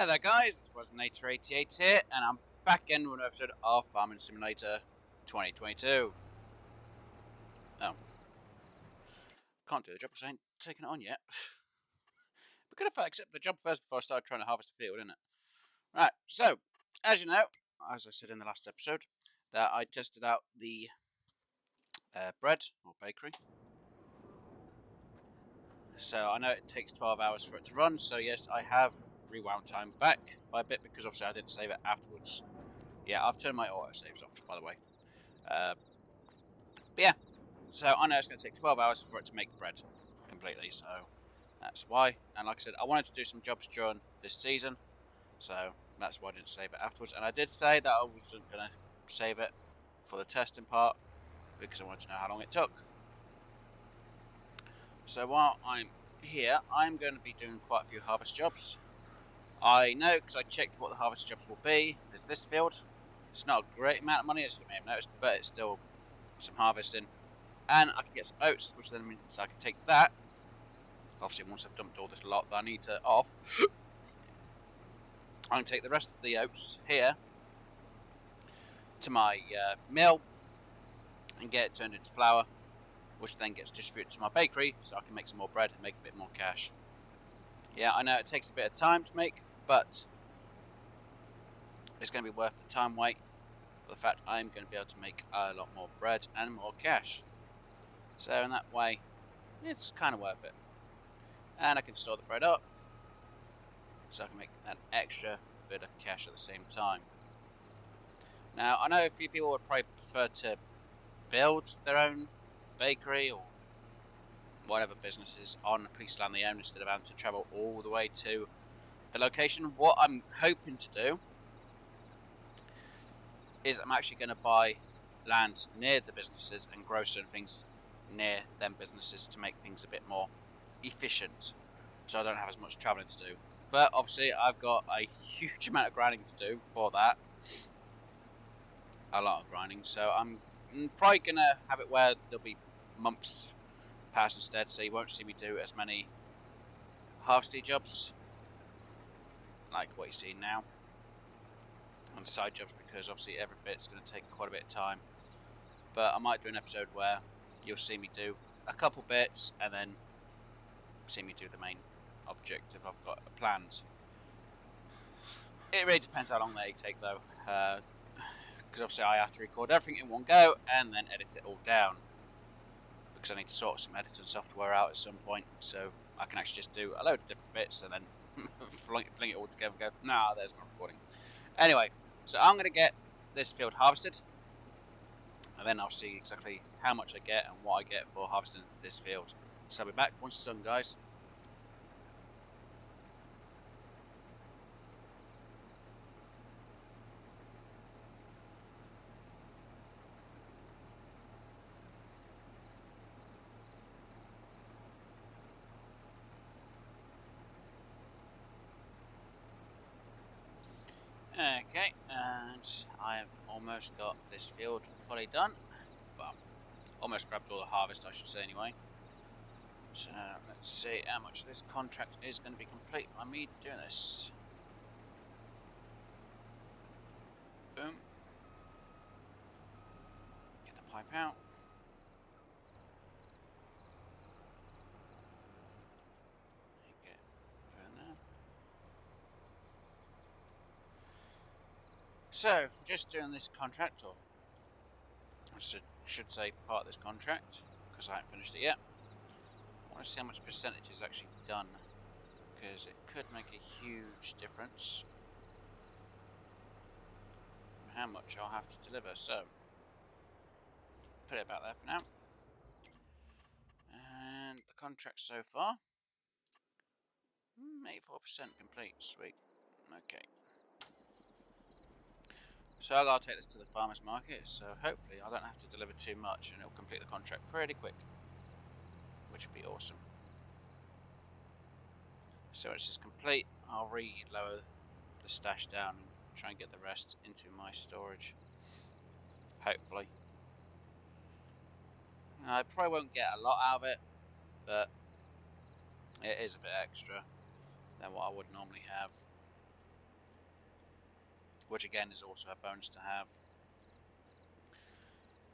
Hey there guys, this was Nature88 here, and I'm back in with an episode of Farming Simulator 2022. Oh, can't do the job because I ain't taken it on yet. But could have accepted the job first before I started trying to harvest the field, isn't it? Right, so, as you know, as I said in the last episode, that I tested out the bread, or bakery. So I know it takes 12 hours for it to run, so yes, I have rewound time back by a bit because obviously I didn't save it afterwards. Yeah, I've turned my autosaves off, by the way. But yeah, so I know it's going to take 12 hours for it to make bread completely, so that's why. And like I said, I wanted to do some jobs during this season, so that's why I didn't save it afterwards. And I did say that I wasn't going to save it for the testing part because I wanted to know how long it took. So while I'm here, I'm going to be doing quite a few harvest jobs. I know because I checked what the harvest jobs will be. There's this field. It's not a great amount of money, as you may have noticed, but it's still some harvesting. And I can get some oats, which then means I can take that. Obviously, once I've dumped all this lot that I need to off, I can take the rest of the oats here to my mill and get it turned into flour, which then gets distributed to my bakery so I can make some more bread and make a bit more cash. Yeah, I know it takes a bit of time to make, but it's going to be worth the time wait for the fact I'm going to be able to make a lot more bread and more cash. So in that way, it's kind of worth it. And I can store the bread up, so I can make an extra bit of cash at the same time. Now, I know a few people would probably prefer to build their own bakery or whatever businesses on a piece of land they own instead of having to travel all the way to the location. What I'm hoping to do is I'm actually going to buy land near the businesses and grow certain things near them businesses to make things a bit more efficient, so I don't have as much travelling to do. But obviously I've got a huge amount of grinding to do for that, a lot of grinding, so I'm probably going to have it where there'll be months pass instead, so you won't see me do as many harvesty jobs like what you see now on the side jobs, because obviously every bit's going to take quite a bit of time. But I might do an episode where you'll see me do a couple bits and then see me do the main objective I've got planned. It really depends how long they take though, because obviously I have to record everything in one go and then edit it all down, because I need to sort some editing software out at some point, so I can actually just do a load of different bits and then fling it all together and go, nah, there's my recording. Anyway, so I'm going to get this field harvested, and then I'll see exactly how much I get and what I get for harvesting this field. So I'll be back once it's done, guys. Okay, and I have almost got this field fully done. Well, almost grabbed all the harvest, I should say, anyway. So let's see how much this contract is going to be complete by me doing this. Boom. Get the pipe out. Get it put in there. So, for just doing this contract, or I should say part of this contract, because I haven't finished it yet, I want to see how much percentage is actually done, because it could make a huge difference in how much I'll have to deliver. So, put it about there for now. And the contract so far, 84% complete. Sweet. Okay. So I'll take this to the farmer's market, so hopefully I don't have to deliver too much and it'll complete the contract pretty quick, which would be awesome. So once it's complete, I'll lower the stash down and try and get the rest into my storage. Hopefully. I probably won't get a lot out of it, but it is a bit extra than what I would normally have. which again is also a bonus to have.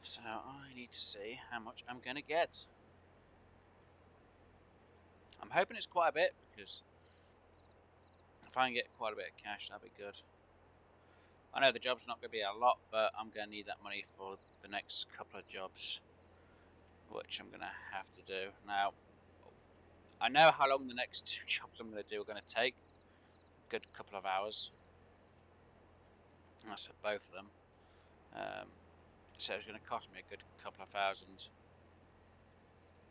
So I need to see how much I'm going to get. I'm hoping it's quite a bit, because if I can get quite a bit of cash, that'd be good. I know the job's not going to be a lot, but I'm going to need that money for the next couple of jobs, which I'm going to have to do. Now, I know how long the next 2 jobs I'm going to do are going to take. A good couple of hours. And that's for both of them. So it's going to cost me a good couple of thousand,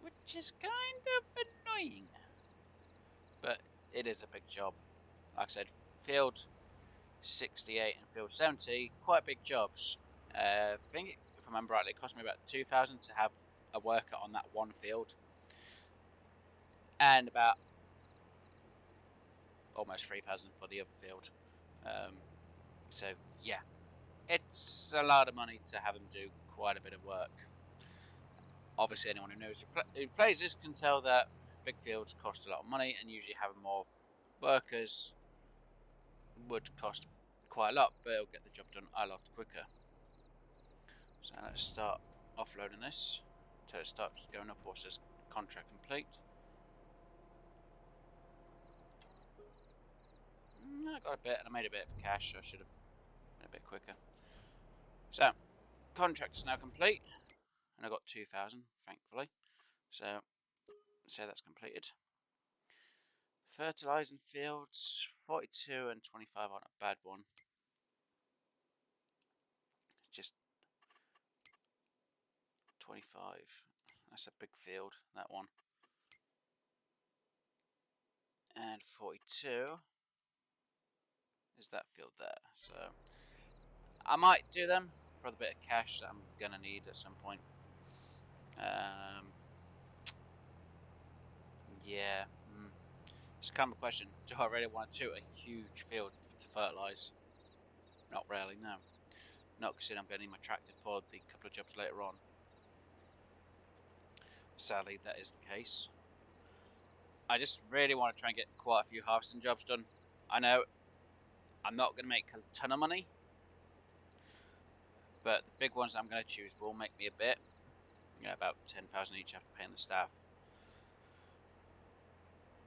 which is kind of annoying. But it is a big job. Like I said, field 68 and field 70, quite big jobs. I think, if I remember rightly, it cost me about 2,000 to have a worker on that one field, and about almost 3,000 for the other field. So yeah, it's a lot of money to have them do quite a bit of work. Obviously, anyone who knows who plays this can tell that big fields cost a lot of money, and usually having more workers would cost quite a lot, but it'll get the job done a lot quicker. So let's start offloading this until it starts going up, or says contract complete. I got a bit, and I made a bit of cash, so I should have been a bit quicker. So, contract is now complete, and I got 2,000, thankfully. So that's completed. Fertilising fields, 42 and 25 aren't a bad one. Just 25. That's a big field, that one. And 42 is that field there. So I might do them for the bit of cash that I'm gonna need at some point. Yeah. It's kind of a question. Do I really want to do a huge field to fertilise? Not really, no. Not considering I'm going to need my tractor for the couple of jobs later on. Sadly, that is the case. I just really want to try and get quite a few harvesting jobs done. I know I'm not going to make a ton of money, but the big ones I'm going to choose will make me a bit. You know, about 10,000 each after paying the staff.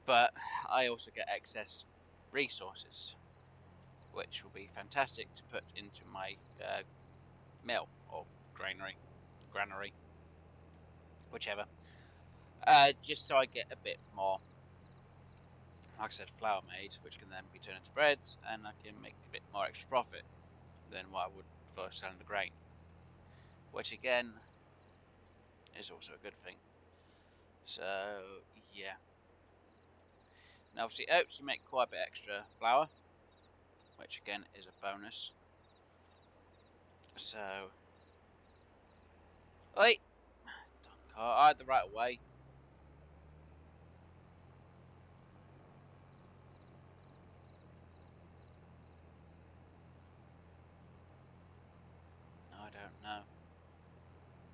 But I also get excess resources, which will be fantastic to put into my mill or granary, whichever. Just so I get a bit more, like I said, flour made, which can then be turned into breads, and I can make a bit more extra profit than what I would for selling the grain, which again is also a good thing. So yeah. Now obviously oats, you make quite a bit extra flour, which again is a bonus. So, oi, I had the right way. I don't know.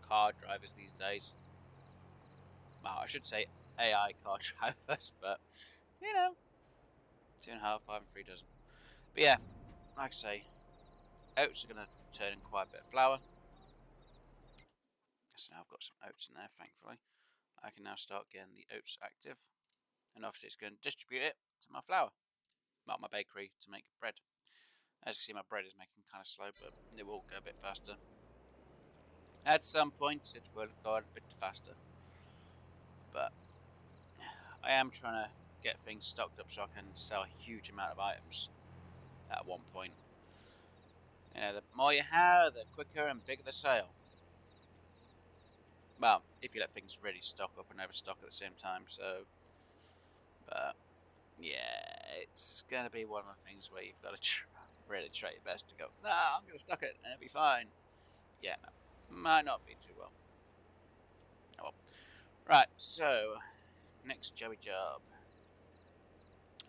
Car drivers these days. Well, I should say AI car drivers, but you know, 2.5, 5, and 3 dozen. But yeah, like I say, oats are going to turn in quite a bit of flour. So now I've got some oats in there, thankfully. I can now start getting the oats active. And obviously it's going to distribute it to my flour. Well, my bakery to make bread. As you see, my bread is making kind of slow, but it will go a bit faster. At some point, it will go a bit faster. But I am trying to get things stocked up so I can sell a huge amount of items at one point. You know, the more you have, the quicker and bigger the sale. Well, if you let things really stock up and overstock at the same time, so. But yeah, it's going to be one of the things where you've got to really try your best to go, no, I'm going to stock it and it'll be fine. Yeah, no, might not be too well. Oh well. Right, so, next Joey job.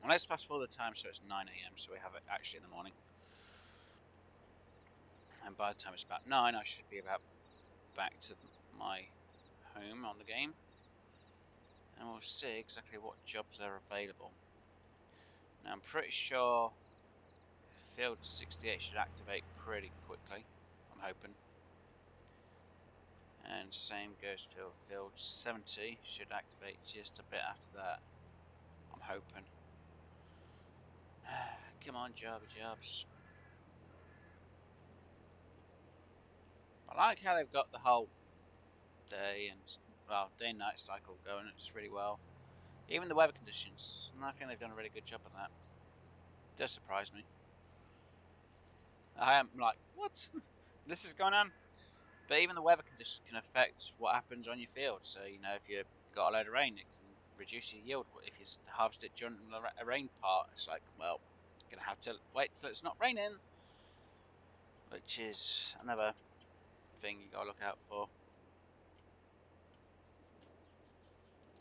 Well, let's fast forward the time so it's 9 AM, so we have it actually in the morning. And by the time it's about 9, I should be about back to my home on the game. And we'll see exactly what jobs are available. Now, I'm pretty sure Field 68 should activate pretty quickly, I'm hoping. And same goes for field 70, should activate just a bit after that, I'm hoping. Come on, jobs. I like how they've got the whole day and, well, day and night cycle going. It's really well. Even the weather conditions, and I think they've done a really good job on that. It does surprise me. I am like, what? This is going on? But even the weather conditions can affect what happens on your field. So, you know, if you've got a load of rain, it can reduce your yield. If you harvest it during a rain part, it's like, well, you're going to have to wait till it's not raining. Which is another thing you got to look out for.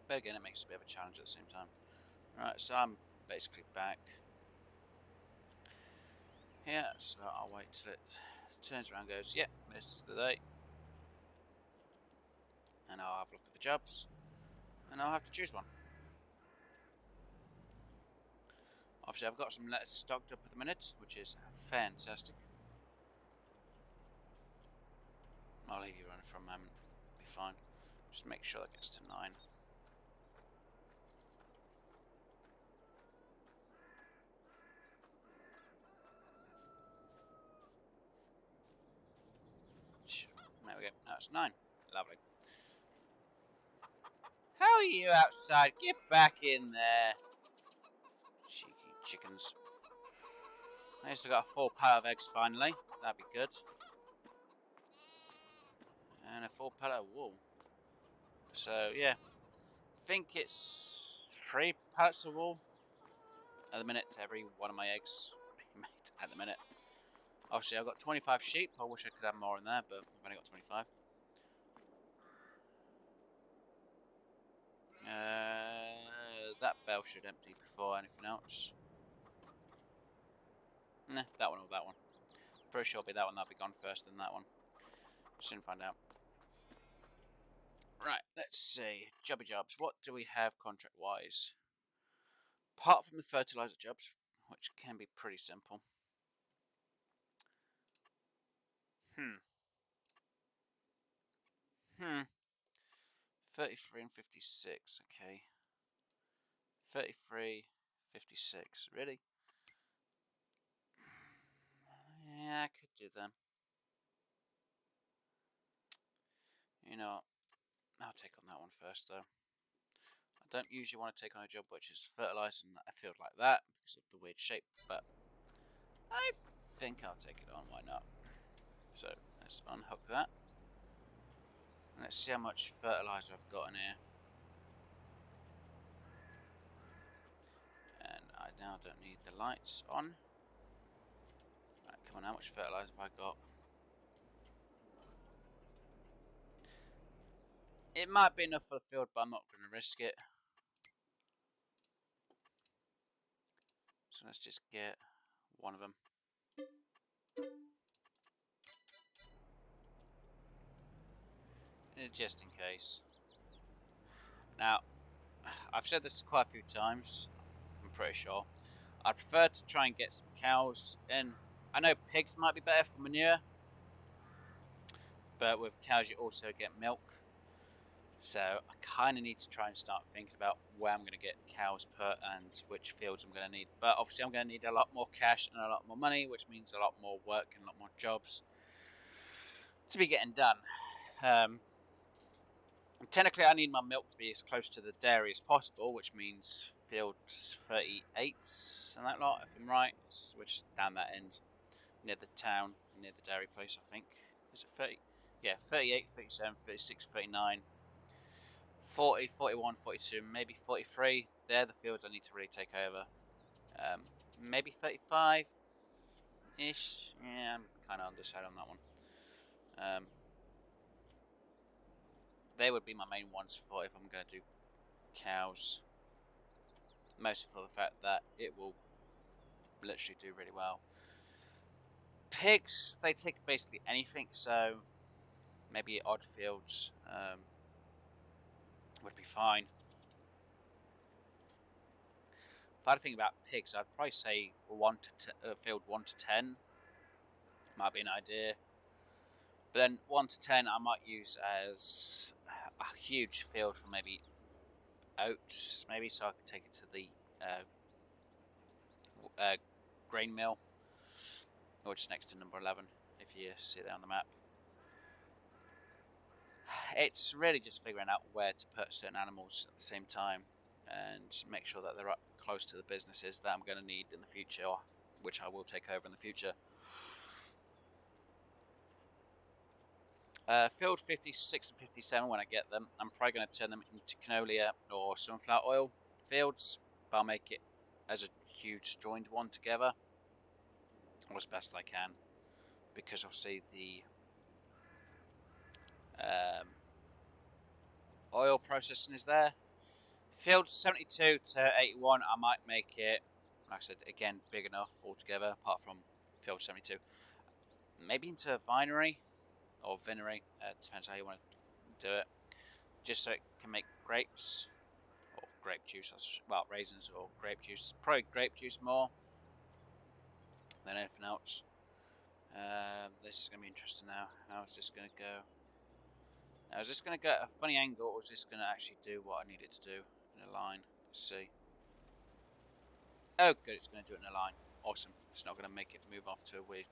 But again, it makes it a bit of a challenge at the same time. Right, so I'm basically back. Yeah, so I'll wait till it turns around and goes, yeah, this is the day. And I'll have a look at the jobs. And I'll have to choose one. Obviously, I've got some lettuce stocked up at the minute, which is fantastic. I'll leave you running for a moment. Be fine. Just make sure that gets to 9. There we go. Now it's 9. Lovely. How are you outside? Get back in there. Cheeky chickens. I just got a full pallet of eggs finally. That'd be good. And a full pallet of wool. So, yeah. I think it's 3 pallets of wool at the minute to every one of my eggs being made at the minute. Obviously, I've got 25 sheep. I wish I could have more in there, but I've only got 25. That bell should empty before anything else. Nah, that one or that one. Pretty sure it'll be that one that'll be gone first, then that one. Soon find out. Right, let's see. Jobby jobs. What do we have contract-wise? Apart from the fertilizer jobs, which can be pretty simple. 33 and 56, okay. 33, 56, really? Yeah, I could do them. You know, I'll take on that one first, though. I don't usually want to take on a job which is fertilizing a field like that because of the weird shape, but I think I'll take it on, why not? So, let's unhook that. And let's see how much fertilizer I've got in here. And I now don't need the lights on. Right, come on, how much fertilizer have I got? It might be enough for the field, but I'm not going to risk it. So let's just get one of them. Just in case. Now, I've said this quite a few times, I'm pretty sure. I'd prefer to try and get some cows in. I know pigs might be better for manure, but with cows you also get milk. So I kind of need to try and start thinking about where I'm going to get cows put and which fields I'm going to need. But obviously I'm going to need a lot more cash and a lot more money, which means a lot more work and a lot more jobs to be getting done. Technically I need my milk to be as close to the dairy as possible, which means fields 38 and that lot, if I'm right, which is down that end, near the town, near the dairy place, I think. Is it 30? Yeah, 38, 37, 36, 39. 40, 41, 42, maybe 43. They're the fields I need to really take over. Maybe 35-ish. Yeah, I'm kind of undecided on that one. They would be my main ones for if I'm going to do cows. Mostly for the fact that it will literally do really well. Pigs, they take basically anything, so maybe odd fields would be fine. If I had to think about pigs, I'd probably say field 1 to 10 might be an idea. But then 1 to 10 I might use as a huge field for maybe oats, maybe, so I could take it to the grain mill, which is next to number 11 if you see it on the map. It's really just figuring out where to put certain animals at the same time and make sure that they're up close to the businesses that I'm going to need in the future, or which I will take over in the future. Field 56 and 57, when I get them, I'm probably going to turn them into canola or sunflower oil fields, but I'll make it as a huge joined one together, or as best I can, because obviously the oil processing is there. Field 72 to 81, I might make it, like I said, again, big enough altogether, apart from field 72. Maybe into vinery or vinery, depends how you want to do it, just so it can make grapes or grape juice, well, raisins or grape juice, probably grape juice more than anything else. This is going to be interesting now. How is this going to go? Now, is this going to get a funny angle, or is this going to actually do what I need it to do in a line? Let's see. Oh, good, it's going to do it in a line. Awesome. It's not going to make it move off to a weird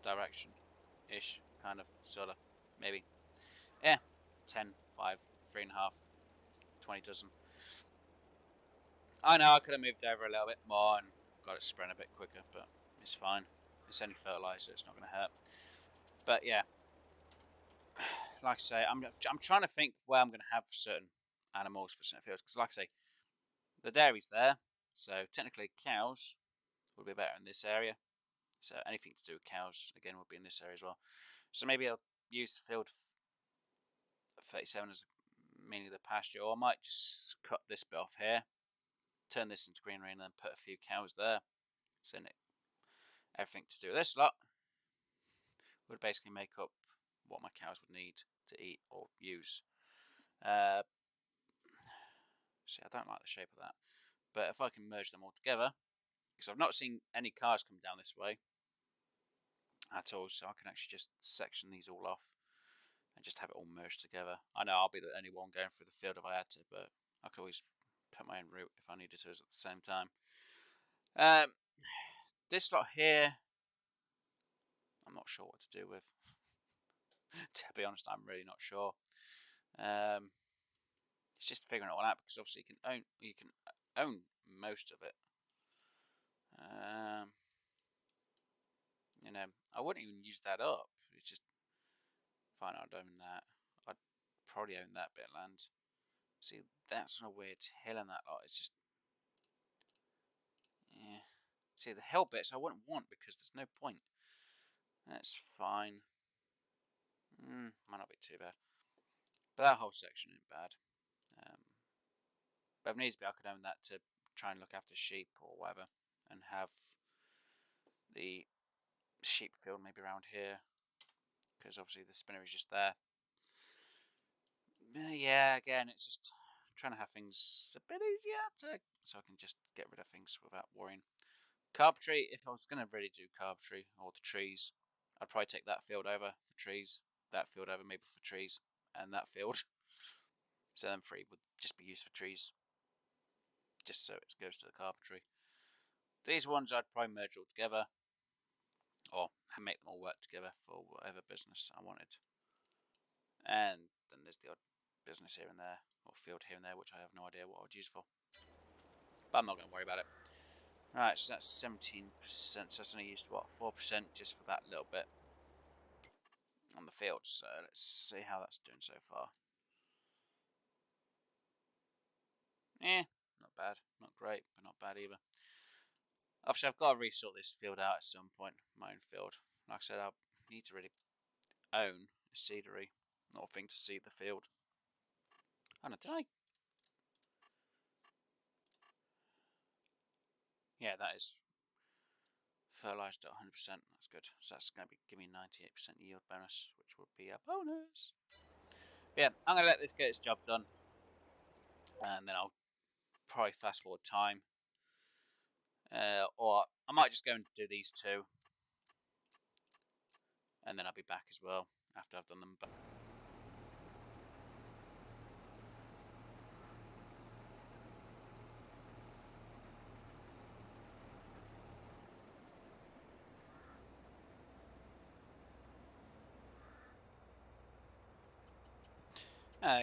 direction-ish, kind of, sort of, maybe. Yeah, 10, 5, 3.5, 20 dozen. I know I could have moved over a little bit more and got it spread a bit quicker, but it's fine. It's only fertilizer, it's not going to hurt. But yeah, like I say, I'm trying to think where I'm going to have certain animals for certain fields, because like I say, the dairy's there, so technically cows would be better in this area. So anything to do with cows, again, would be in this area as well. So maybe I'll use field 37 as mainly the pasture, or I might just cut this bit off here, turn this into greenery, and then put a few cows there. So everything to do with this lot would basically make up what my cows would need to eat or use. See, I don't like the shape of that, but if I can merge them all together, because I've not seen any cars come down this way at all, so I can actually just section these all off and just have it all merged together. I know I'll be the only one going through the field if I had to, but I could always put my own route if I needed to at the same time. This lot here, I'm not sure what to do with. To be honest, I'm really not sure. It's just figuring it all out, because obviously you can own most of it. You know, I wouldn't even use that up. It's just fine. I'd own that. I'd probably own that bit of land. See, that's a weird hill in that lot. It's just, yeah. See, the hill bits I wouldn't want, because there's no point. That's fine. Might not be too bad. But that whole section isn't bad. But if needs be, I could own that to try and look after sheep or whatever, and have the sheep field maybe around here, because obviously the spinner is just there. Yeah, again, it's just trying to have things a bit easier so I can just get rid of things without worrying. Carpentry, if I was going to really do carpentry or the trees, I'd probably take that field over for trees, that field over maybe for trees, and that field. So them three would just be used for trees, just so it goes to the carpentry. These ones I'd probably merge all together, or make them all work together for whatever business I wanted. And then there's the odd business here and there, or field here and there, which I have no idea what I would use for. But I'm not going to worry about it. Right, so that's 17%, so that's only used, what, 4% just for that little bit on the field. So let's see how that's doing so far. Not bad, not great, but not bad either. Obviously, I've got to resort this field out at some point, my own field. Like I said, I need to really own a seedery, not a thing to seed the field. Oh no, did I? Yeah, that is fertilised at 100%. That's good. So that's going to be giving me 98% yield bonus, which would be a bonus. But yeah, I'm going to let this get its job done, and then I'll probably fast forward time. Or I might just go and do these two. And then I'll be back as well after I've done them.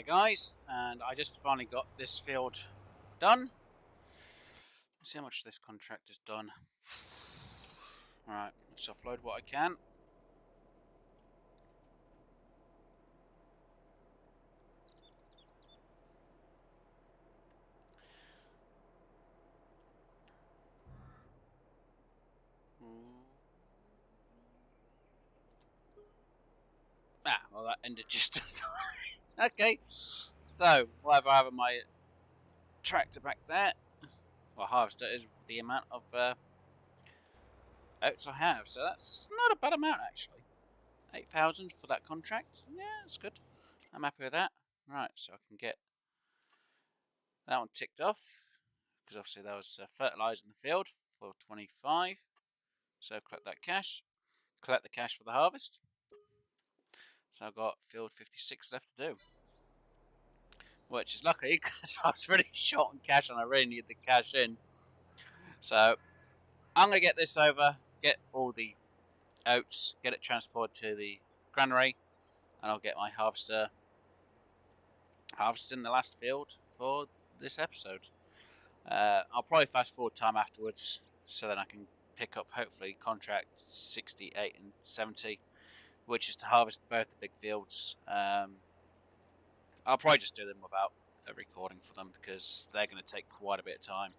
Guys, and I just finally got this field done. Let's see how much this contract has done. Alright, let's offload what I can. Well that ended just as okay. So, whatever I have on my tractor back there, well, harvester is the amount of oats I have. So that's not a bad amount actually. 8,000 for that contract. Yeah, that's good. I'm happy with that. Right, so I can get that one ticked off because obviously that was fertilising the field for 25. So collect that cash. Collect the cash for the harvest. So I've got field 56 left to do. Which is lucky because I was really short on cash and I really need the cash in. So I'm going to get this over, get all the oats, get it transported to the granary, and I'll get my harvester harvesting the last field for this episode. I'll probably fast forward time afterwards so then I can pick up hopefully contract 68 and 70, which is to harvest both the big fields. I'll probably just do them without a recording for them because they're going to take quite a bit of time.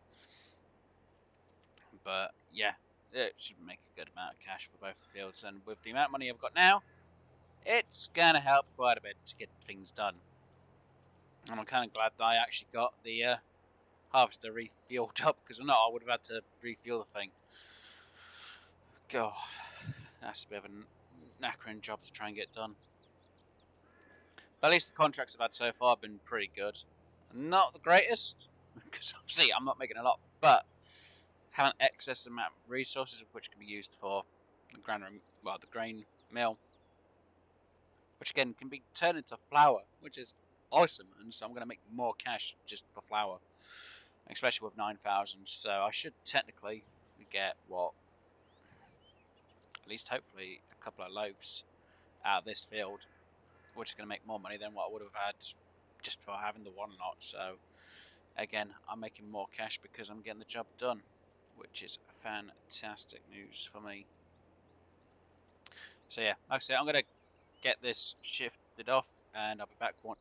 But yeah, it should make a good amount of cash for both the fields, and with the amount of money I've got now, it's going to help quite a bit to get things done. And I'm kind of glad that I actually got the harvester refueled up, because if not, I would have had to refuel the thing. God, that's a bit of a knackering job to try and get done. But at least the contracts I've had so far have been pretty good. Not the greatest, because obviously I'm not making a lot, but have an excess amount of resources which can be used for the the grain mill, which again can be turned into flour, which is awesome. And so I'm going to make more cash just for flour, especially with 9,000. So I should technically get at least hopefully a couple of loaves out of this field, which is going to make more money than what I would have had just for having the one lot. So again, I'm making more cash because I'm getting the job done, which is fantastic news for me. So yeah, like I said, I'm going to get this shifted off and I'll be back one.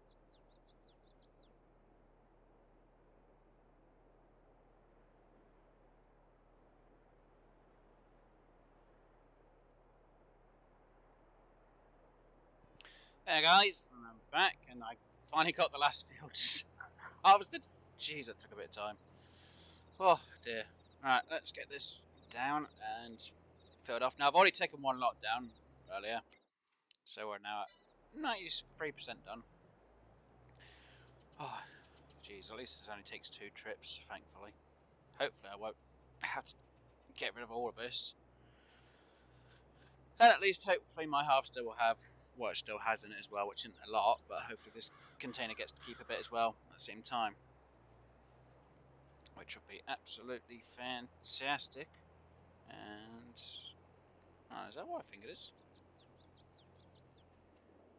Hey guys, and I'm back, and I finally got the last fields harvested. Jeez, that took a bit of time. Oh dear. Alright, let's get this down and filled off. Now I've already taken one lot down earlier, so we're now at 93% done. Oh, jeez, at least this only takes 2 trips, thankfully. Hopefully I won't have to get rid of all of this. And at least hopefully my harvester will have what it still has in it as well, which isn't a lot, but hopefully this container gets to keep a bit as well at the same time, which would be absolutely fantastic. And is that what I think it is?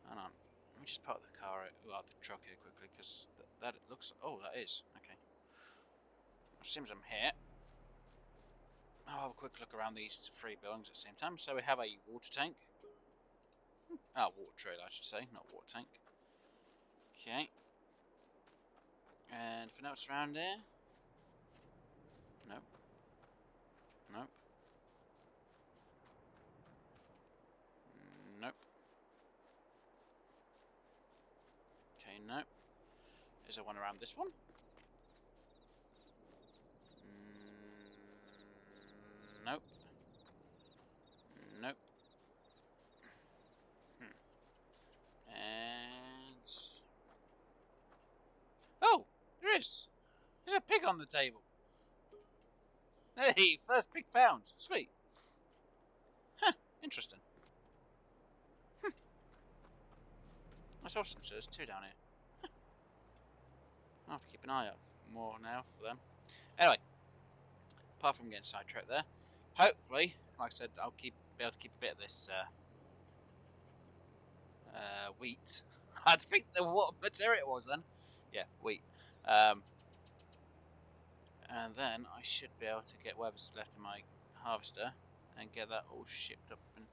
Hang on, let me just park the car out the truck here quickly, because that it looks. Oh, that is okay. As soon as I'm here, I'll have a quick look around these 3 buildings at the same time. So we have a water tank. Water trailer, I should say, not water tank. Okay. And anything else around here? Nope. Nope. Nope. Okay, nope. Is there one around this one? Nope. Nope. And... oh! There is! There's a pig on the table. Hey, first pig found. Sweet. Huh, interesting. That's awesome. So there's 2 down here. I'll have to keep an eye out for more now for them. Anyway, apart from getting sidetracked there, hopefully, like I said, I'll be able to keep a bit of this wheat. I had to think what material it was then. Yeah, wheat. And then I should be able to get whatever's left in my harvester and get that all shipped up. And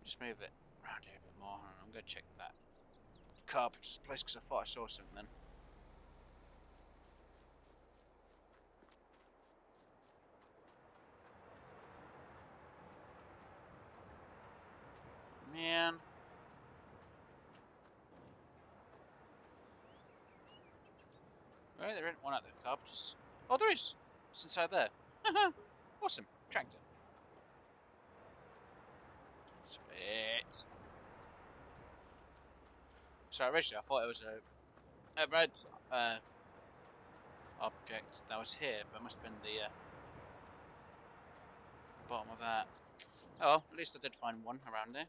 just move it around here a bit more. I'm going to check that carpenter's place because I thought I saw something then. Man. Really? There isn't one out there, carpenters. Oh, there is. It's inside there. Awesome. Tractor. Sweet. So originally I thought it was a red object that was here, but it must have been the bottom of that. Oh well, at least I did find one around there.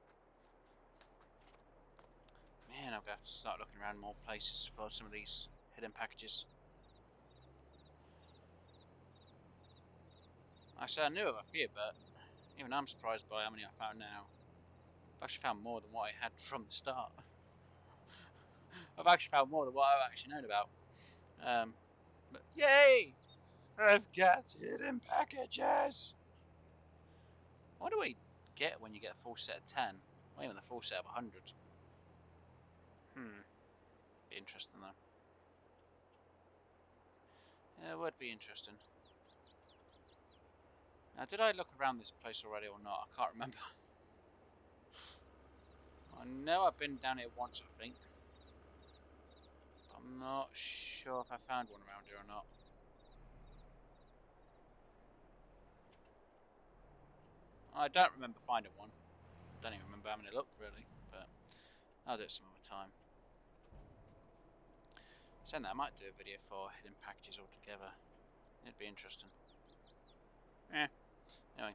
Man, I'm going to have to start looking around more places for some of these hidden packages. I said I knew of a few, but even I'm surprised by how many I found now. I've actually found more than what I had from the start. I've actually found more than what I've actually known about. But yay! I've got hidden packages! What do we get when you get a full set of 10? Or even a full set of 100? Be interesting though. Yeah, it would be interesting. Now, did I look around this place already or not? I can't remember. I know I've been down here once, I think. I'm not sure if I found one around here or not. I don't remember finding one. Don't even remember having a look, really. But I'll do it some other time. Saying that, I might do a video for hidden packages altogether. It'd be interesting. Yeah. Anyway.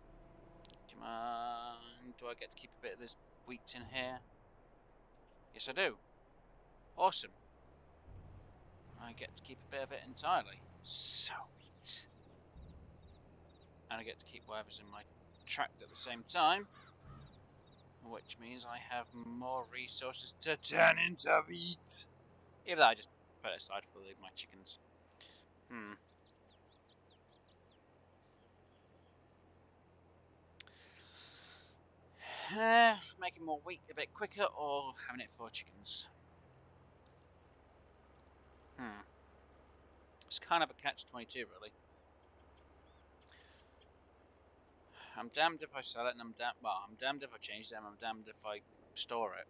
Come on. Do I get to keep a bit of this wheat in here? Yes, I do. Awesome. I get to keep a bit of it entirely. Sweet. And I get to keep whatever's in my tractor at the same time. Which means I have more resources to turn into wheat. Even though I just put it aside for my chickens. Making more wheat a bit quicker or having it for chickens? It's kind of a catch-22, really. I'm damned if I sell it, and I'm damned if I change them, I'm damned if I store it.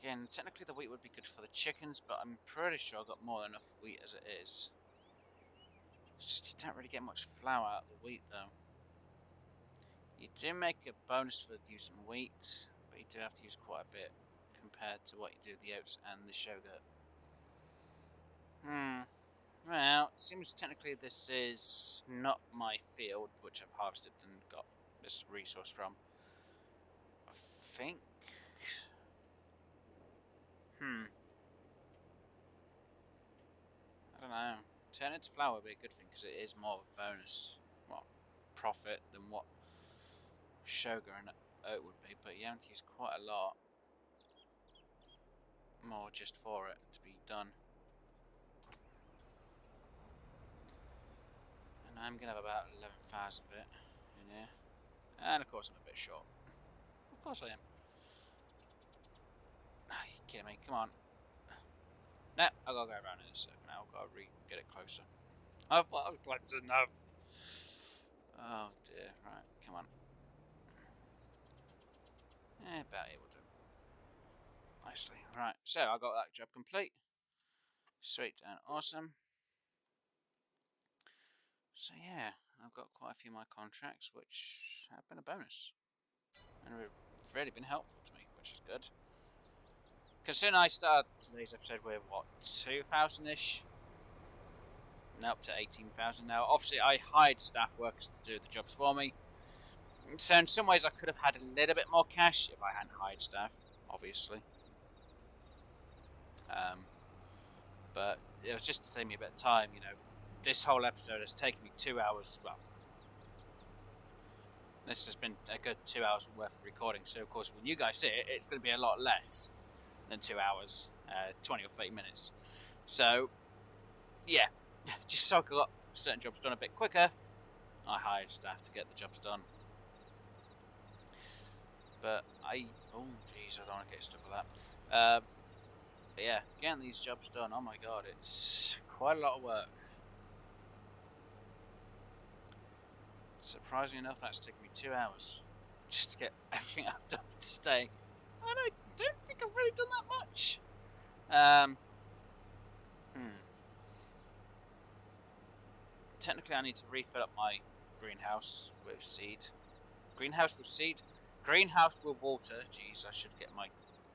Again, technically the wheat would be good for the chickens, but I'm pretty sure I've got more than enough wheat as it is. It's just you don't really get much flour out of the wheat, though. You do make a bonus for using wheat, but you do have to use quite a bit compared to what you do with the oats and the sugar. Well, it seems technically this is not my field, which I've harvested and got this resource from. I think... I don't know. Turn it to flour would be a good thing, because it is more of a bonus profit than what sugar and oat would be, but you have to use quite a lot more just for it to be done. And I'm going to have about 11,000 of it in here. And of course I'm a bit short. Of course I am. Are you kidding me? Come on. No, I've got to go around in a second now. I've got to get it closer. I thought I was close enough. Oh dear. Right, come on. About it will do. Nicely. Right, so I got that job complete. Sweet and awesome. So yeah, I've got quite a few of my contracts which have been a bonus. And have really been helpful to me. which is good. Considering I started today's episode with, what, 2,000-ish? Now up to 18,000 now. Obviously, I hired staff workers to do the jobs for me. So in some ways, I could have had a little bit more cash if I hadn't hired staff, obviously. But it was just to save me a bit of time, you know. This whole episode has taken me 2 hours. Well, this has been a good 2 hours worth of recording. So, of course, when you guys see it, it's going to be a lot less than 2 hours, 20 or 30 minutes. So, yeah, just so I got certain jobs done a bit quicker, I hired staff to get the jobs done. But oh jeez, I don't want to get stuck with that. But yeah, getting these jobs done, oh my god, it's quite a lot of work. Surprisingly enough, that's taken me 2 hours just to get everything I've done today. And I don't think I've really done that much. Technically, I need to refill up my greenhouse with seed. Greenhouse with seed? Greenhouse with water. Jeez, I should get my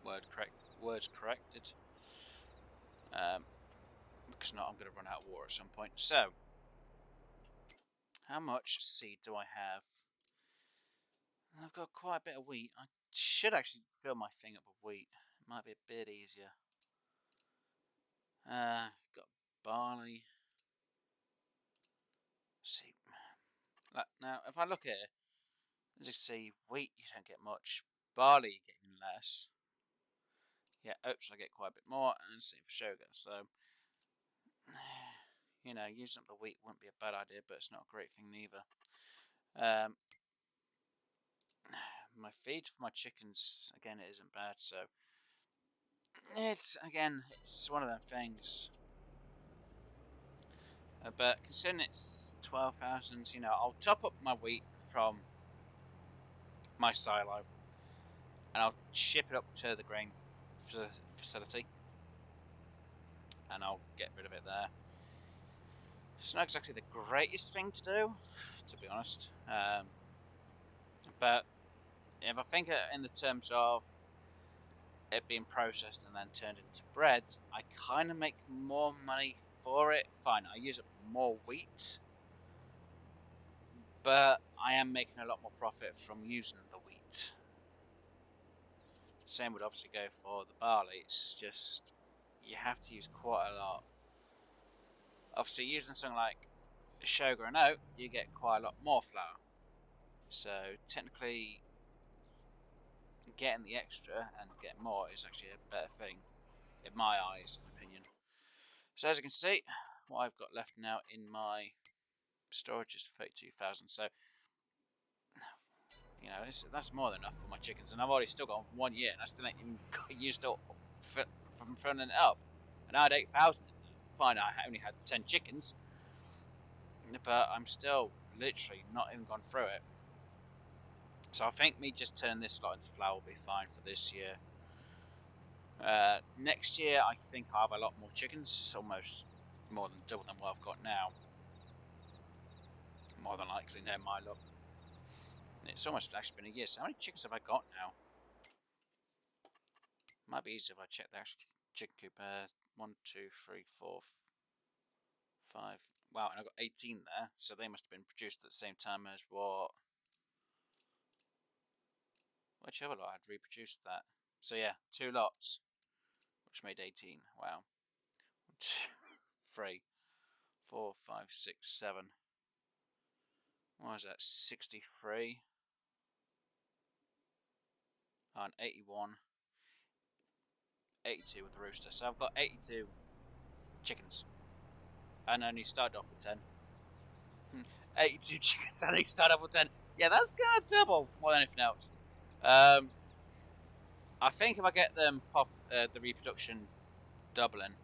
words corrected. Because not, I'm going to run out of water at some point. So, how much seed do I have? I've got quite a bit of wheat. I should actually fill my thing up with wheat. It might be a bit easier. Got barley. See, now if I look here, as you see, wheat you don't get much. Barley you get even less. Yeah, oats I get quite a bit more, and same for sugar. So, you know, using up the wheat wouldn't be a bad idea, but it's not a great thing neither. My feed for my chickens, again, it isn't bad, so it's one of them things. But considering it's 12,000, you know, I'll top up my wheat from my silo, and I'll ship it up to the grain facility, and I'll get rid of it there. It's not exactly the greatest thing to do, to be honest. But if I think in the terms of it being processed and then turned into bread, I kind of make more money for it. Fine, I use up more wheat, but I am making a lot more profit from using the wheat. Same would obviously go for the barley. It's just you have to use quite a lot. Obviously, using something like sugar and oat, you get quite a lot more flour. So technically, getting the extra and getting more is actually a better thing, in my eyes and opinion. So as you can see, what I've got left now in my storage is 32,000. So, you know, that's more than enough for my chickens. And I've already still got 1 year, and I still ain't even used it from filling it up. And I had 8,000 in there. Fine, I only had 10 chickens, but I'm still literally not even gone through it. So I think me just turning this lot into flour will be fine for this year. Next year, I think I'll have a lot more chickens, almost more than double than what I've got now. More than likely, no, my luck. It's almost actually been a year. So how many chickens have I got now? Might be easier if I check the actual chicken coop. 1, 2, 3, 4, 5. Wow, and I've got 18 there. So they must have been produced at the same time as what? Which other lot had reproduced that? So yeah, 2 lots, which made 18. Wow. 1, 2, 3, 4, 5, 6, 7. What is that? 63. Oh, and 81. 82 with the rooster. So I've got 82 chickens. And I only started off with 10. 82 chickens and I only started off with 10. Yeah, that's gonna double more than anything else. I think if I get them the reproduction doubling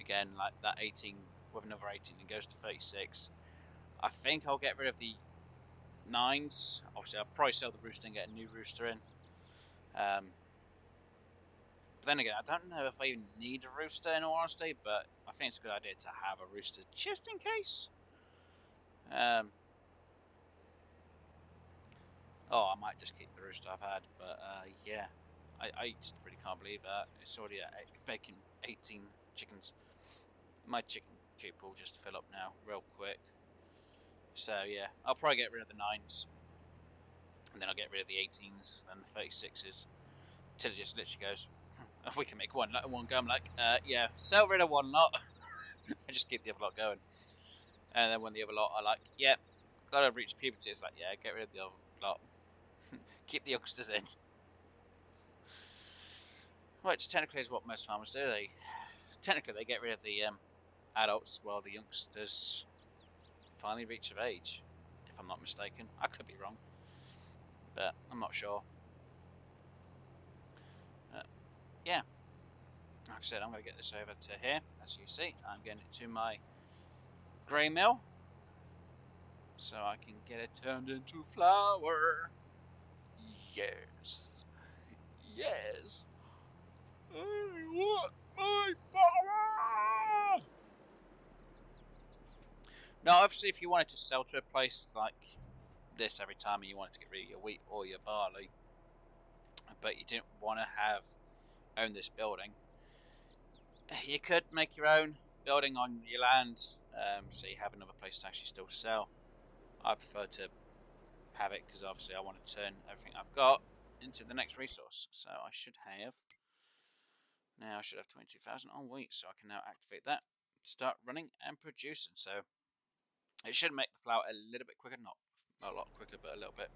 again, like that 18 with another 18 and goes to 36, I think I'll get rid of the 9s. Obviously, I'll probably sell the rooster and get a new rooster in. But then again, I don't know if I even need a rooster in all honesty, but I think it's a good idea to have a rooster just in case. I might just keep the rooster I've had, but yeah, I just really can't believe that. It's already making 18 chickens. My chicken coop will just fill up now real quick. So yeah, I'll probably get rid of the 9s. And then I'll get rid of the 18s, then the 36s. Till it just literally goes, we can make one go. I'm like, yeah, sell rid of one lot. And just keep the other lot going. And then when the other lot are like, yeah, gotta reach puberty, it's like, yeah, get rid of the other lot. Keep the youngsters in. Which technically is what most farmers do. Technically they get rid of the adults while the youngsters finally reach of age, if I'm not mistaken. I could be wrong, but I'm not sure. Yeah, like I said, I'm going to get this over to here. As you see, I'm getting it to my grey mill so I can get it turned into flour. Yes, yes, I want my flour. Now, obviously, if you wanted to sell to a place like this every time and you wanted to get rid of your wheat or your barley, but you didn't want to own this building, you could make your own building on your land, so you have another place to actually still sell. I prefer to have it because obviously I want to turn everything I've got into the next resource. So I should have 22,000 on wheat, so I can now activate that, start running and producing. So it should make the flour a little bit quicker, not a lot quicker, but a little bit.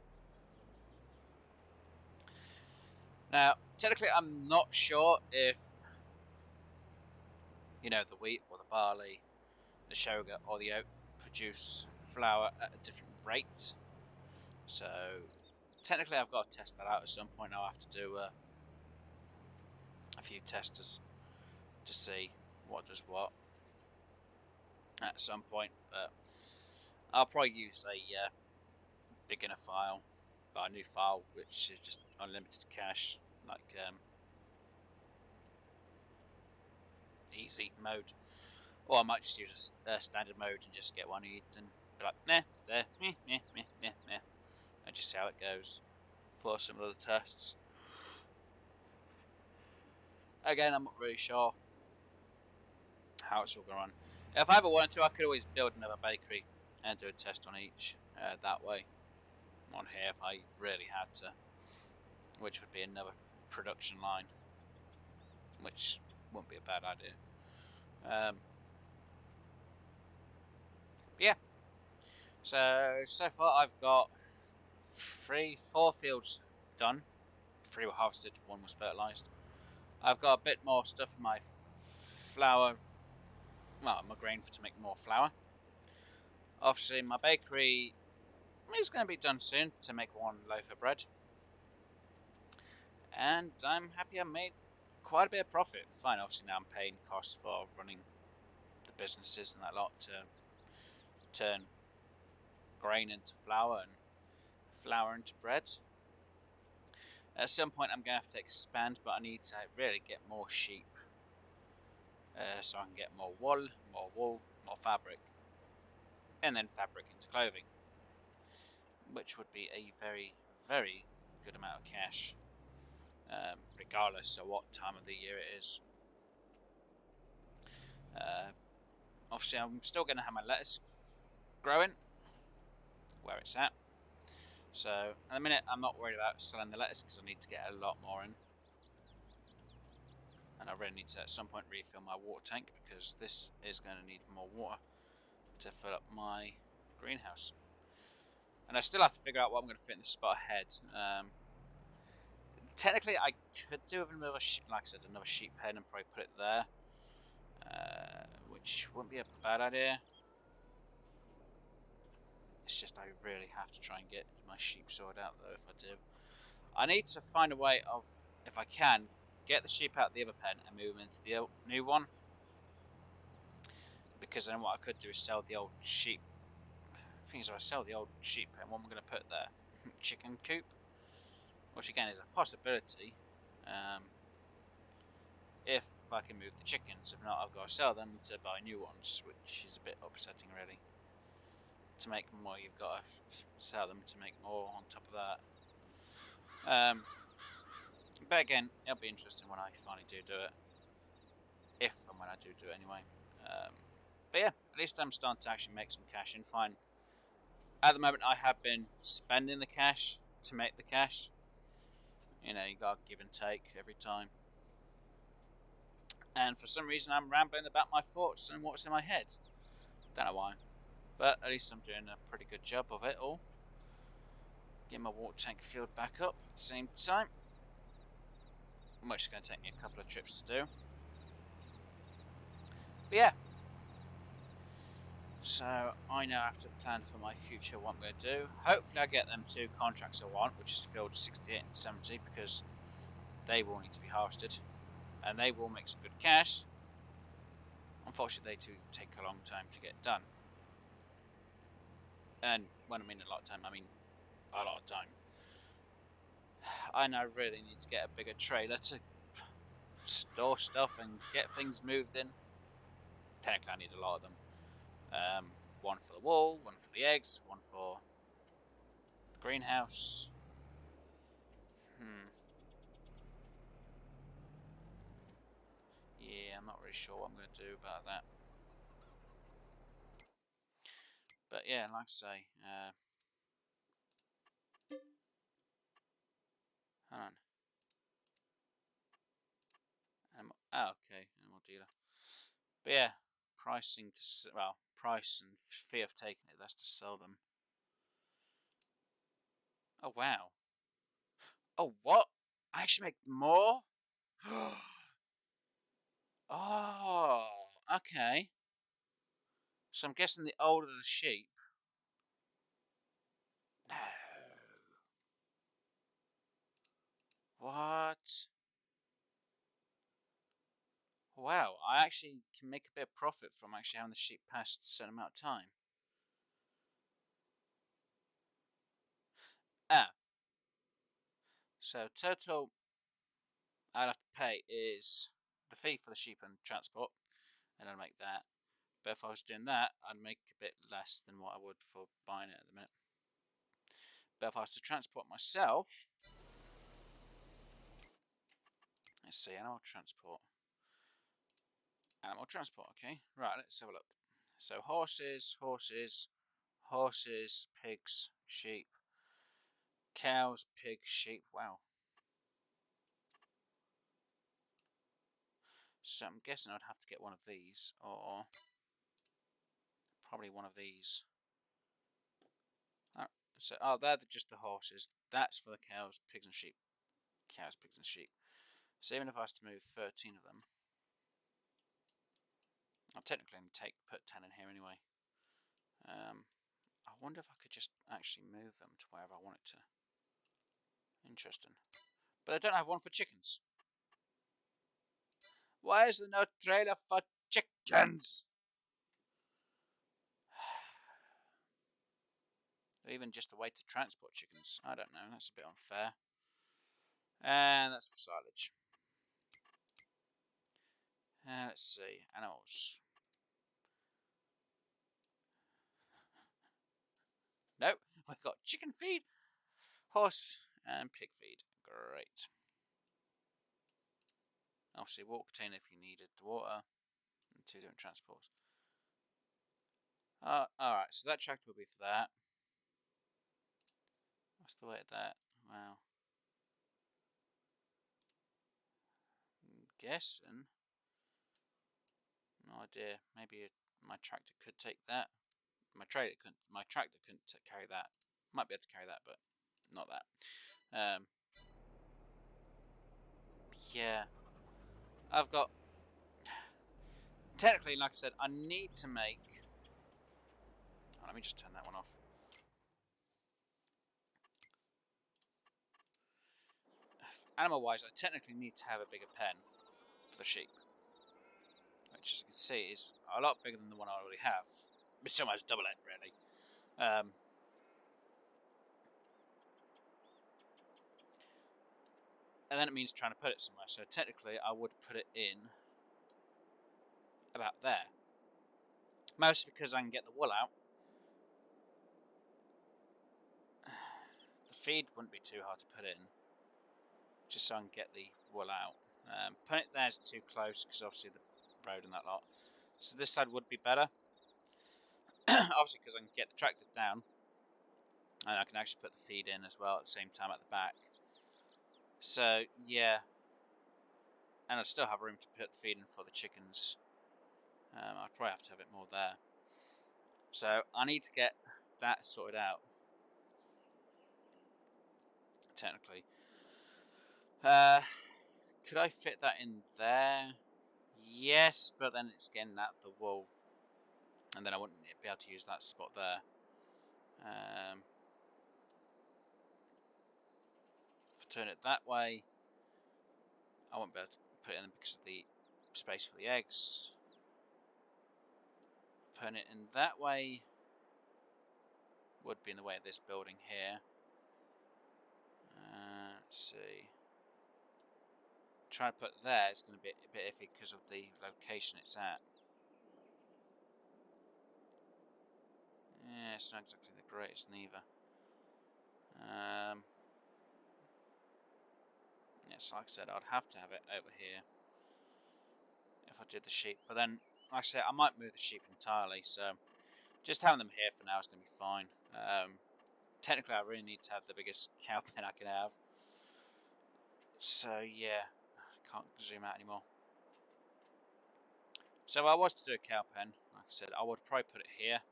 Now, technically, I'm not sure if the wheat or the barley, the sugar or the oat produce flour at a different rate. So technically, I've got to test that out at some point. I'll have to do a few testers to see what does what at some point. But I'll probably use a beginner file, a new file which is just unlimited cache, like easy mode, or I might just use a standard mode and just get one each and be like, nah, there, and just see how it goes for some of the tests. Again, I'm not really sure how it's all going to run. If I ever wanted to, I could always build another bakery and do a test on each that way. On here, if I really had to, which would be another production line, which wouldn't be a bad idea. Yeah. So far I've got 4 fields done. 3 were harvested, 1 was fertilised. I've got a bit more stuff in my flour, my grain to make more flour. Obviously, my bakery is going to be done soon to make 1 loaf of bread. And I'm happy I made quite a bit of profit. Fine, obviously now I'm paying costs for running the businesses and that lot to turn grain into flour and flour into bread. At some point I'm going to have to expand, but I need to really get more sheep so I can get more wool, more fabric, and then fabric into clothing, which would be a very, very good amount of cash, regardless of what time of the year it is. Obviously I'm still going to have my lettuce growing where it's at. So at the minute I'm not worried about selling the lettuce because I need to get a lot more in. And I really need to at some point refill my water tank because this is going to need more water to fill up my greenhouse. And I still have to figure out what I'm going to fit in the spot ahead. Technically I could do another, like I said, another sheep pen and probably put it there, which wouldn't be a bad idea. It's just I really have to try and get my sheep sorted out though if I do. I need to find a way of, if I can, get the sheep out of the other pen and move them into the new one. Because then what I could do is sell the old sheep. The thing is, if I sell the old sheep pen, what am I going to put there? Chicken coop? Which again is a possibility. If I can move the chickens. If not, I've got to sell them to buy new ones, which is a bit upsetting really. To make more, you've got to sell them to make more on top of that. But again, it'll be interesting when I finally do it. If and when I do it anyway. But yeah, at least I'm starting to actually make some cash and fine. At the moment, I have been spending the cash to make the cash. You know, you gotta give and take every time. And for some reason, I'm rambling about my thoughts and what's in my head. Don't know why. But at least I'm doing a pretty good job of it all. Get my water tank filled back up at the same time. Which is going to take me a couple of trips to do. But yeah. So I now have to plan for my future, what I'm going to do. Hopefully I get them 2 contracts I want, which is field 68 and 70, because they will need to be harvested. And they will make some good cash. Unfortunately, they do take a long time to get done. And when I mean a lot of time, I mean a lot of time. I now really need to get a bigger trailer to store stuff and get things moved in. Technically, I need a lot of them. One for the wall, one for the eggs, one for the greenhouse. Yeah, I'm not really sure what I'm going to do about that. But yeah, like I say, hold on. Okay, animal dealer. But yeah, pricing to price and fee of taking it. That's to sell them. Oh wow. Oh what? I actually make more. Oh, okay. So I'm guessing the older the sheep. No. What? Wow, I actually can make a bit of profit from actually having the sheep past a certain amount of time. Ah, so total I'd have to pay is the fee for the sheep and transport, and I'd make that. But if I was doing that, I'd make a bit less than what I would for buying it at the minute. But if I was to transport myself, let's see, animal transport. Animal transport, okay. Right, let's have a look. So horses, pigs, sheep, cows, pigs, sheep. Wow. So I'm guessing I'd have to get one of these, or probably one of these. They're just the horses. That's for the cows, pigs, and sheep. Cows, pigs, and sheep. So even if I was to move 13 of them, I'll technically only put 10 in here anyway. I wonder if I could just actually move them to wherever I want it to. Interesting. But I don't have one for chickens. Why is there no trailer for chickens? Or even just a way to transport chickens. I don't know. That's a bit unfair. And that's for silage. Let's see. Animals. Nope. We've got chicken feed, horse, and pig feed. Great. Obviously, water container if you needed the water. And 2 different transports. Alright, so that tractor will be for that. What's the weight of that? Wow. I'm guessing. No idea. Maybe my tractor could take that. My tractor couldn't carry that. Might be able to carry that, but not that. Yeah. I've got... Technically, like I said, I need to make... Oh, let me just turn that one off. Animal-wise, I technically need to have a bigger pen for the sheep. Which, as you can see, is a lot bigger than the one I already have. It's almost double it, really. And then it means trying to put it somewhere. So technically, I would put it in about there. Mostly because I can get the wool out. The feed wouldn't be too hard to put in. just so I can get the wool out. Putting it there is too close because obviously the road and that lot. So this side would be better. Obviously because I can get the tractor down and I can actually put the feed in as well at the same time at the back. So yeah, and I still have room to put the feed in for the chickens. I'd probably have to have it more there. So I need to get that sorted out. Technically, could I fit that in there? Yes, but then it's getting at the wool, and then I wouldn't be able to use that spot there. If I turn it that way, I won't be able to put it in because of the space for the eggs. Putting it in that way would be in the way of this building here. Let's see. Trying to put there, it's going to be a bit iffy because of the location it's at. Yeah, it's not exactly the greatest neither. Yes, like I said, I'd have to have it over here if I did the sheep. But then, like I said, I might move the sheep entirely. So just having them here for now is going to be fine. Technically, I really need to have the biggest cow pen I can have. So yeah, I can't zoom out anymore. So if I was to do a cow pen, like I said, I would probably put it here.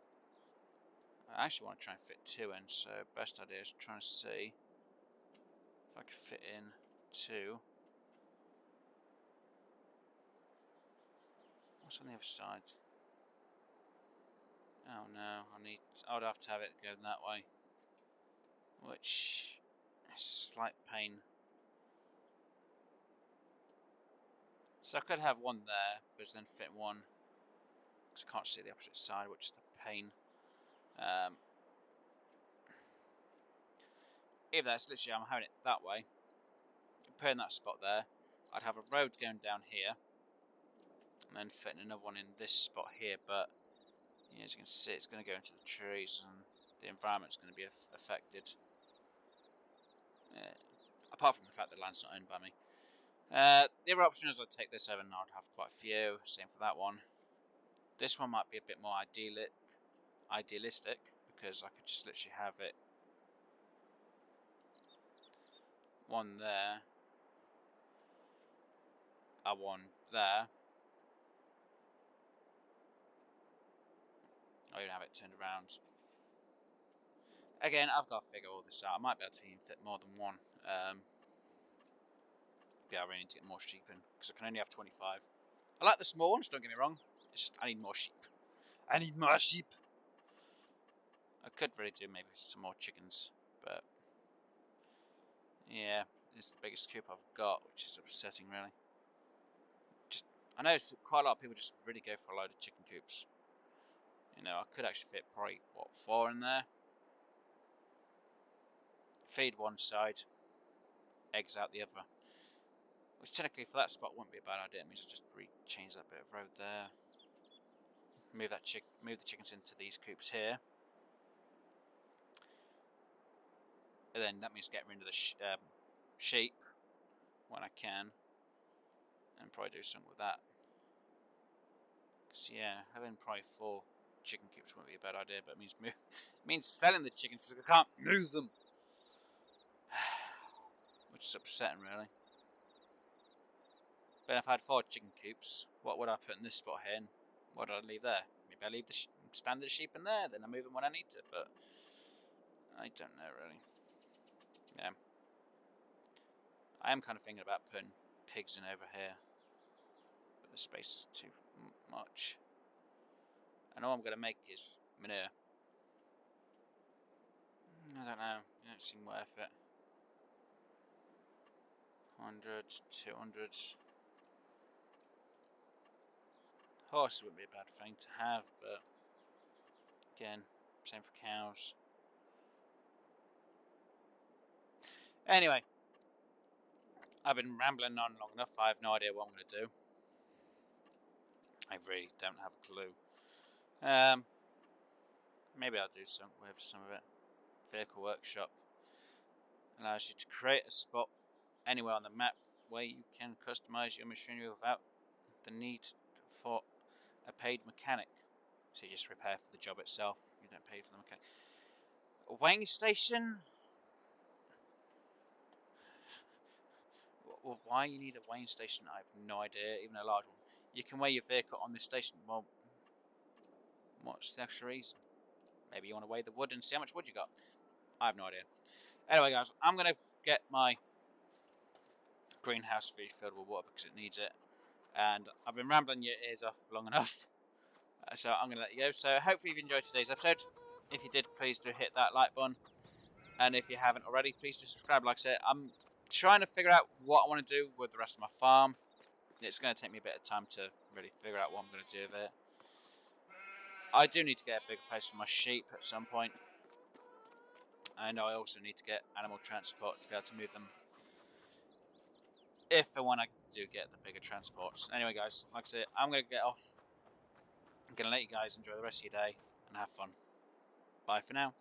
I actually want to try and fit 2 in, so best idea is trying to see if I could fit in 2. What's on the other side? Oh no, I would have to have it go that way, which is a slight pain. So I could have one there, but then fit one, because I can't see the opposite side, which is the pain. Either that's literally, I'm having it that way, putting that spot there, I'd have a road going down here, and then fitting another one in this spot here, but yeah, as you can see, it's going to go into the trees, and the environment's going to be affected. Apart from the fact that the land's not owned by me. The other option is I'd take this over and I'd have quite a few. Same for that one. This one might be a bit more idealistic because I could just literally have it one there, one there. Or even have it turned around. Again, I've got to figure all this out. I might be able to even fit more than one. Yeah, I really need to get more sheep in because I can only have 25. I like the small ones, don't get me wrong. It's just I need more sheep. I need more sheep. I could really do maybe some more chickens, but yeah, it's the biggest coop I've got, which is upsetting, really. I know quite a lot of people just really go for a load of chicken coops. You know, I could actually fit probably, 4 in there. Feed one side, eggs out the other. Which technically for that spot wouldn't be a bad idea. It means I just change that bit of road there. Move the chickens into these coops here. And then that means getting rid of the sheep when I can. And probably do something with that. Because yeah, having probably 4 chicken coops wouldn't be a bad idea, but it means selling the chickens because I can't move them. Which is upsetting, really. But if I had 4 chicken coops, what would I put in this spot here? And what would I leave there? Maybe I leave the standard sheep in there, then I move them when I need to, but I don't know, really. Yeah. I am kind of thinking about putting pigs in over here, but the space is too much. And all I'm going to make is manure. I don't know, it don't seem worth it. 100, 200. Horses wouldn't be a bad thing to have, but again, same for cows. Anyway, I've been rambling on long enough. I have no idea what I'm going to do. I really don't have a clue. Maybe I'll do something with some of it. Vehicle workshop allows you to create a spot anywhere on the map where you can customize your machinery without the need for a paid mechanic. So you just repair for the job itself. You don't pay for the mechanic. A weighing station. Well, why you need a weighing station, I have no idea. Even a large one. You can weigh your vehicle on this station. Well, what's the extra reason? Maybe you want to weigh the wood and see how much wood you got. I have no idea. Anyway, guys, I'm gonna get my greenhouse filled with water because it needs it. And I've been rambling your ears off long enough. So I'm going to let you go. So hopefully you've enjoyed today's episode. If you did, please do hit that like button. And if you haven't already, please do subscribe. Like I said, I'm trying to figure out what I want to do with the rest of my farm. It's going to take me a bit of time to really figure out what I'm going to do with it. I do need to get a bigger place for my sheep at some point. And I also need to get animal transport to be able to move them. If and when I do get the bigger transports. Anyway, guys, like I said, I'm going to get off. I'm going to let you guys enjoy the rest of your day and have fun. Bye for now.